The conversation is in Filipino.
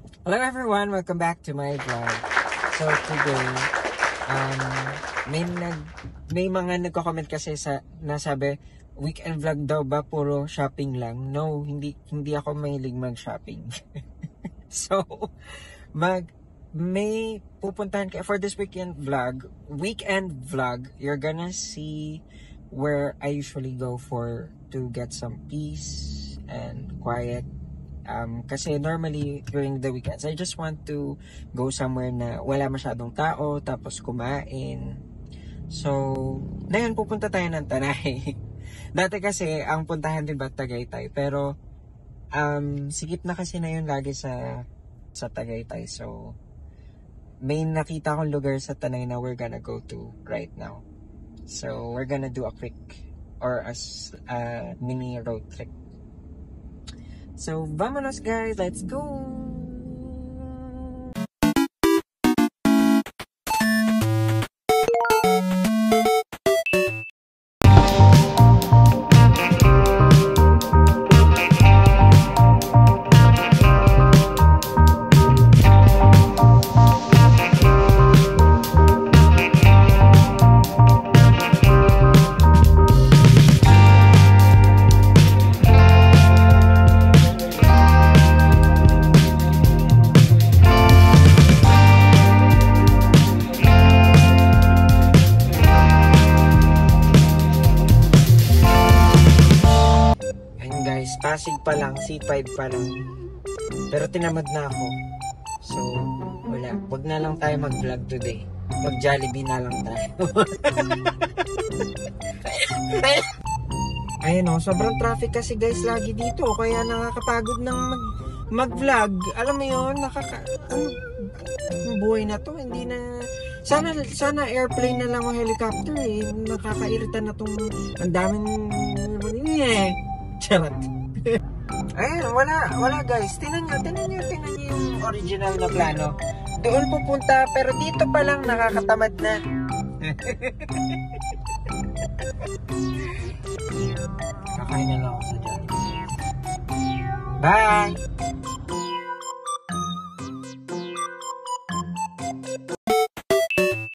Hello everyone, welcome back to my vlog. So today, may mga nagko-comment kasi nasabi, weekend vlog daw ba puro shopping lang? No, hindi ako mahilig mag-shopping. So, may pupuntahan ka for this weekend vlog, you're gonna see where I usually go to get some peace and quiet. Kasi normally during the weekends, I just want to go somewhere na wala masyadong tao, tapos kumain. So, ngayon pupunta tayo ng Tanay. Dati kasi ang puntahan din ba Tagaytay, pero sikip na kasi na yun lagi sa Tagaytay. So, may nakita akong lugar sa Tanay na we're gonna go to right now. So, we're gonna do a quick or a mini road trip. So, vamonos guys, let's go! Pasig pa lang, C5 pa lang. Pero tinamad na ako. So, wala. Wag na lang tayo mag-vlog today. Mag-Jollibee na lang tayo. Ayun o, sobrang traffic kasi guys lagi dito. Kaya nakakapagod ng mag-vlog. Alam mo yun, buhay na to. Hindi na... Sana airplane na lang o helicopter eh. Nakakairita na tong... Ang daming... Charot. Ayun, wala guys. Tingnan nyo yung original na plano. Doon pupunta, pero dito pa lang nakakatamad na. Kakain na lang ako sa Jollibee. Bye!